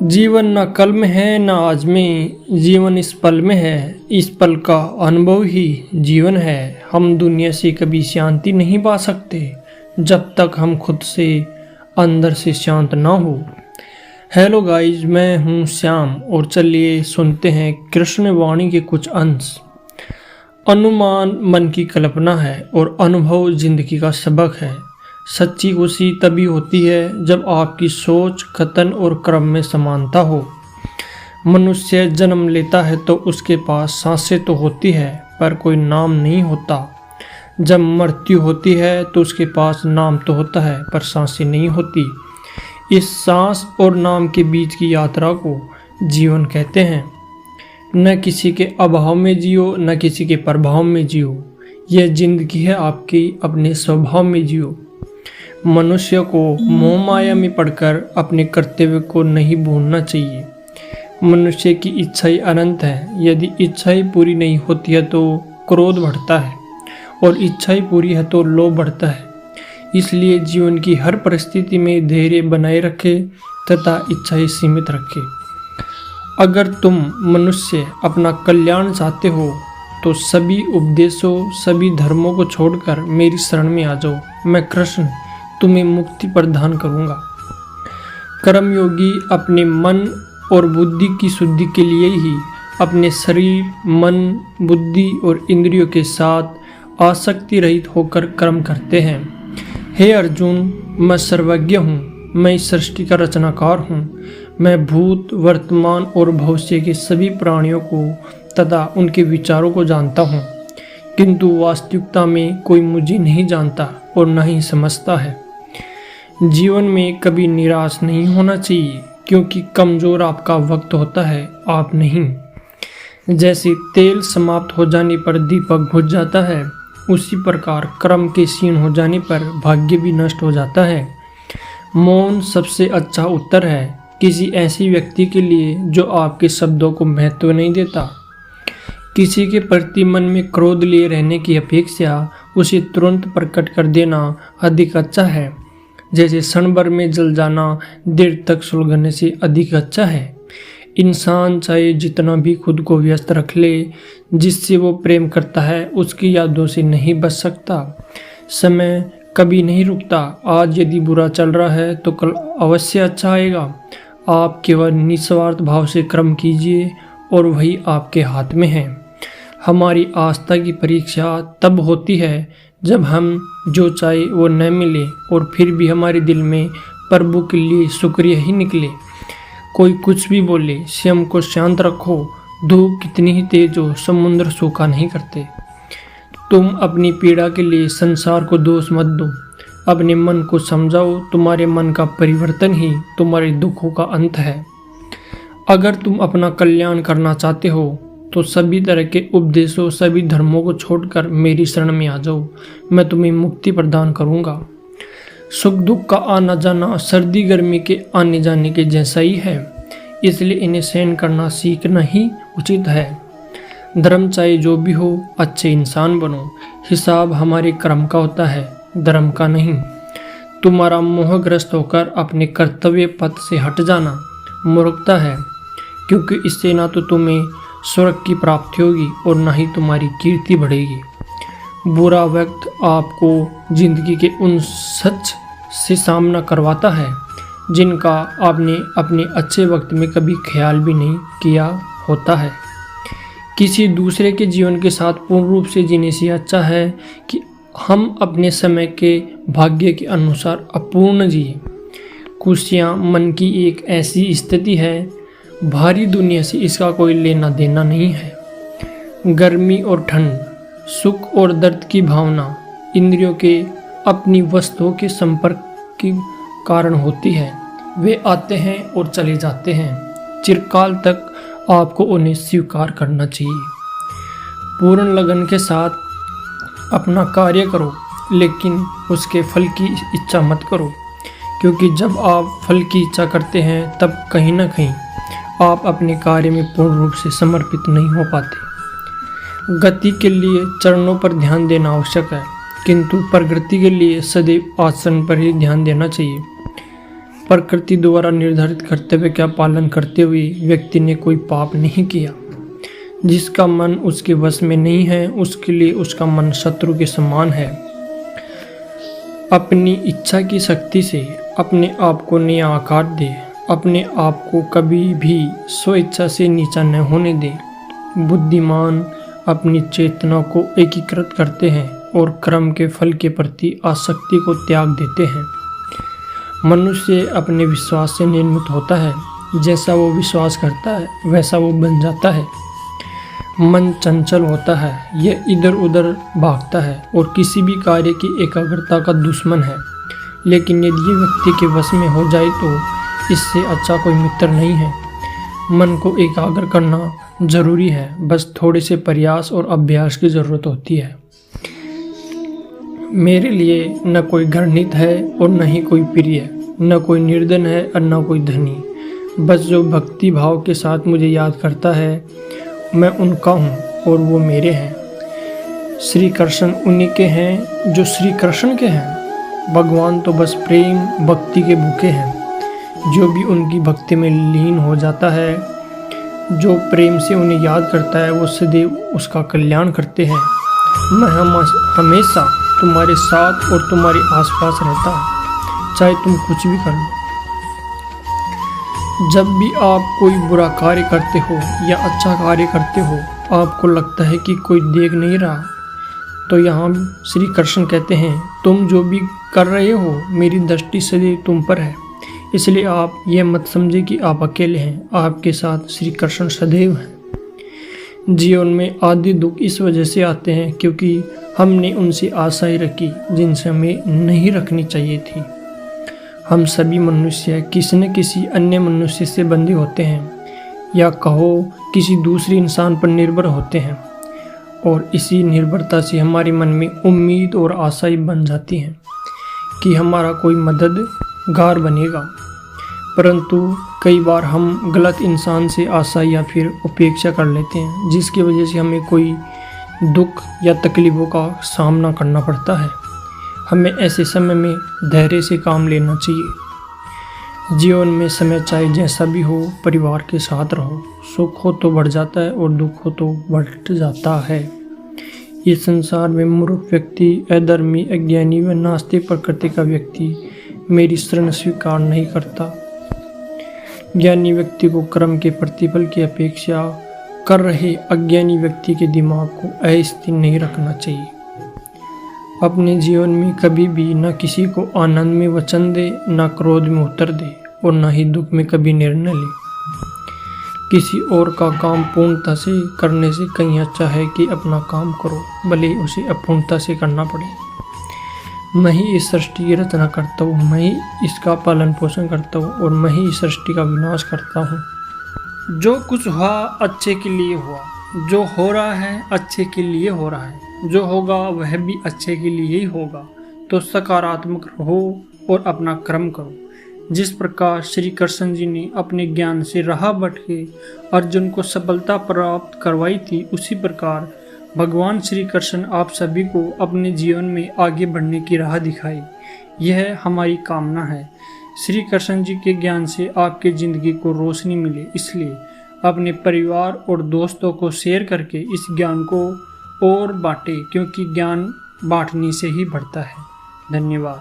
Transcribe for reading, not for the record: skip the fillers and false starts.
जीवन न कल में है न आज में, जीवन इस पल में है। इस पल का अनुभव ही जीवन है। हम दुनिया से कभी शांति नहीं पा सकते जब तक हम खुद से अंदर से शांत ना हो। हेलो गाइज, मैं हूँ श्याम और चलिए सुनते हैं कृष्ण वाणी के कुछ अंश। अनुमान मन की कल्पना है और अनुभव जिंदगी का सबक है। सच्ची खुशी तभी होती है जब आपकी सोच, कथन और कर्म में समानता हो। मनुष्य जन्म लेता है तो उसके पास सांसें तो होती है पर कोई नाम नहीं होता। जब मृत्यु होती है तो उसके पास नाम तो होता है पर सांसें नहीं होती। इस सांस और नाम के बीच की यात्रा को जीवन कहते हैं। न किसी के अभाव में जियो, न किसी के प्रभाव में जियो। यह जिंदगी है आपकी, अपने स्वभाव में जियो। मनुष्य को मोह माया में पड़कर अपने कर्तव्य को नहीं भूलना चाहिए। मनुष्य की इच्छा ही अनंत है। यदि इच्छा ही पूरी नहीं होती है तो क्रोध बढ़ता है और इच्छा ही पूरी है तो लोभ बढ़ता है। इसलिए जीवन की हर परिस्थिति में धैर्य बनाए रखे तथा इच्छा ही सीमित रखे। अगर तुम मनुष्य अपना कल्याण चाहते हो तो सभी उपदेशों, सभी धर्मों को छोड़कर मेरी शरण में आ जाओ। मैं कृष्ण तुम्हें मुक्ति प्रदान करूंगा। कर्मयोगी अपने मन और बुद्धि की शुद्धि के लिए ही अपने शरीर, मन, बुद्धि और इंद्रियों के साथ आसक्ति रहित होकर कर्म करते हैं। हे अर्जुन, मैं सर्वज्ञ हूँ। मैं इस सृष्टि का रचनाकार हूँ। मैं भूत, वर्तमान और भविष्य के सभी प्राणियों को तथा उनके विचारों को जानता हूँ, किंतु वास्तविकता में कोई मुझे नहीं जानता और न ही समझता है। जीवन में कभी निराश नहीं होना चाहिए, क्योंकि कमज़ोर आपका वक्त होता है, आप नहीं। जैसे तेल समाप्त हो जाने पर दीपक बुझ जाता है, उसी प्रकार कर्म के क्षीण हो जाने पर भाग्य भी नष्ट हो जाता है। मौन सबसे अच्छा उत्तर है किसी ऐसी व्यक्ति के लिए जो आपके शब्दों को महत्व नहीं देता। किसी के प्रति मन में क्रोध लिए रहने की अपेक्षा उसे तुरंत प्रकट कर देना अधिक अच्छा है। जैसे क्षण भर में जल जाना देर तक सुलगने से अधिक अच्छा है। इंसान चाहे जितना भी खुद को व्यस्त रख ले, जिससे वो प्रेम करता है उसकी यादों से नहीं बच सकता। समय कभी नहीं रुकता। आज यदि बुरा चल रहा है तो कल अवश्य अच्छा आएगा। आप केवल निस्वार्थ भाव से कर्म कीजिए और वही आपके हाथ में है। हमारी आस्था की परीक्षा तब होती है जब हम जो चाहे वो न मिले और फिर भी हमारे दिल में प्रभु के लिए शुक्रिया ही निकले। कोई कुछ भी बोले, स्वयं को शांत रखो। धूप कितनी ही तेज हो, समुद्र सूखा नहीं करते। तुम अपनी पीड़ा के लिए संसार को दोष मत दो। अपने मन को समझाओ। तुम्हारे मन का परिवर्तन ही तुम्हारे दुखों का अंत है। अगर तुम अपना कल्याण करना चाहते हो तो सभी तरह के उपदेशों, सभी धर्मों को छोड़कर मेरी शरण में आ जाओ। मैं तुम्हें मुक्ति प्रदान करूंगा। सुख दुख का आना जाना सर्दी गर्मी के आने जाने के जैसा ही है, इसलिए इन्हें सहन करना सीखना ही उचित है। धर्म चाहे जो भी हो, अच्छे इंसान बनो। हिसाब हमारे कर्म का होता है, धर्म का नहीं। तुम्हारा मोहग्रस्त होकर अपने कर्तव्य पथ से हट जाना मूर्खता है, क्योंकि इससे ना तो तुम्हें स्वर्ग की प्राप्ति होगी और न ही तुम्हारी कीर्ति बढ़ेगी। बुरा वक्त आपको जिंदगी के उन सच से सामना करवाता है जिनका आपने अपने अच्छे वक्त में कभी ख्याल भी नहीं किया होता है। किसी दूसरे के जीवन के साथ पूर्ण रूप से जीने से अच्छा है कि हम अपने समय के भाग्य के अनुसार अपूर्ण जिए। खुशियाँ मन की एक ऐसी स्थिति है, भारी दुनिया से इसका कोई लेना देना नहीं है। गर्मी और ठंड, सुख और दर्द की भावना इंद्रियों के अपनी वस्तुओं के संपर्क के कारण होती है। वे आते हैं और चले जाते हैं। चिरकाल तक आपको उन्हें स्वीकार करना चाहिए। पूर्ण लगन के साथ अपना कार्य करो, लेकिन उसके फल की इच्छा मत करो, क्योंकि जब आप फल की इच्छा करते हैं तब कहीं ना कहीं आप अपने कार्य में पूर्ण रूप से समर्पित नहीं हो पाते। गति के लिए चरणों पर ध्यान देना आवश्यक है। किंतु प्रकृति के लिए सदैव आचरण पर ही ध्यान देना चाहिए। प्रकृति द्वारा निर्धारित कर्तव्य का पालन करते हुए व्यक्ति ने कोई पाप नहीं किया। जिसका मन उसके वश में नहीं है, उसके लिए उसका मन शत्रु के समान है। अपनी इच्छा की शक्ति से अपने आप को नया आकार दे। अपने आप को कभी भी स्वेच्छा से नीचा न होने दे। बुद्धिमान अपनी चेतना को एकीकृत करते हैं और कर्म के फल के प्रति आसक्ति को त्याग देते हैं। मनुष्य अपने विश्वास से निर्मित होता है। जैसा वो विश्वास करता है वैसा वो बन जाता है। मन चंचल होता है, यह इधर उधर भागता है और किसी भी कार्य की एकाग्रता का दुश्मन है। लेकिन यदि ये व्यक्ति के वश में हो जाए तो इससे अच्छा कोई मित्र नहीं है। मन को एकाग्र करना जरूरी है, बस थोड़े से प्रयास और अभ्यास की ज़रूरत होती है। मेरे लिए न कोई घृणित है और न ही कोई प्रिय, न कोई निर्धन है और न कोई धनी। बस जो भक्ति भाव के साथ मुझे याद करता है मैं उनका हूँ और वो मेरे हैं। श्री कृष्ण उन्हीं के हैं जो श्री कृष्ण के हैं। भगवान तो बस प्रेम भक्ति के भूखे हैं। जो भी उनकी भक्ति में लीन हो जाता है, जो प्रेम से उन्हें याद करता है, वो सदैव उसका कल्याण करते हैं। मैं हमेशा तुम्हारे साथ और तुम्हारे आसपास रहता हूँ, चाहे तुम कुछ भी कर लो। जब भी आप कोई बुरा कार्य करते हो या अच्छा कार्य करते हो, आपको लगता है कि कोई देख नहीं रहा, तो यहाँ श्री कृष्ण कहते हैं तुम जो भी कर रहे हो मेरी दृष्टि सदैव तुम पर है। इसलिए आप यह मत समझे कि आप अकेले हैं, आपके साथ श्री कृष्ण सदैव हैं। जीवन में आदि दुख इस वजह से आते हैं क्योंकि हमने उनसे आशाएं रखी जिनसे हमें नहीं रखनी चाहिए थी। हम सभी मनुष्य किसी न किसी अन्य मनुष्य से बंधे होते हैं या कहो किसी दूसरे इंसान पर निर्भर होते हैं, और इसी निर्भरता से हमारे मन में उम्मीद और आशाएं बन जाती हैं कि हमारा कोई मददगार बनेगा। परंतु कई बार हम गलत इंसान से आशा या फिर उपेक्षा कर लेते हैं, जिसकी वजह से हमें कोई दुख या तकलीफ़ों का सामना करना पड़ता है। हमें ऐसे समय में धैर्य से काम लेना चाहिए। जीवन में समय चाहे जैसा भी हो, परिवार के साथ रहो। सुख हो तो बढ़ जाता है और दुख हो तो बढ़ जाता है। इस संसार में मूर्ख व्यक्ति, अधर्मी, अज्ञानी व नास्तिक प्रकृति का व्यक्ति मेरी शरण स्वीकार नहीं करता। ज्ञानी व्यक्ति को कर्म के प्रतिफल की अपेक्षा कर रहे अज्ञानी व्यक्ति के दिमाग को अस्थिर नहीं रखना चाहिए। अपने जीवन में कभी भी न किसी को आनंद में वचन दे, न क्रोध में उत्तर दे और न ही दुख में कभी निर्णय ले। किसी और का काम पूर्णता से करने से कहीं अच्छा है कि अपना काम करो, भले उसे अपूर्णता से करना पड़े। मैं ही इस सृष्टि की रचना करता हूँ, मैं ही इसका पालन पोषण करता हूँ और मैं ही इस सृष्टि का विनाश करता हूँ। जो कुछ हुआ अच्छे के लिए हुआ, जो हो रहा है अच्छे के लिए हो रहा है, जो होगा वह भी अच्छे के लिए ही होगा। तो सकारात्मक रहो और अपना कर्म करो। जिस प्रकार श्री कृष्ण जी ने अपने ज्ञान से राह भटके अर्जुन को सफलता प्राप्त करवाई थी, उसी प्रकार भगवान श्री कृष्ण आप सभी को अपने जीवन में आगे बढ़ने की राह दिखाई। यह हमारी कामना है। श्री कृष्ण जी के ज्ञान से आपकी ज़िंदगी को रोशनी मिले, इसलिए अपने परिवार और दोस्तों को शेयर करके इस ज्ञान को और बांटे, क्योंकि ज्ञान बांटने से ही बढ़ता है। धन्यवाद।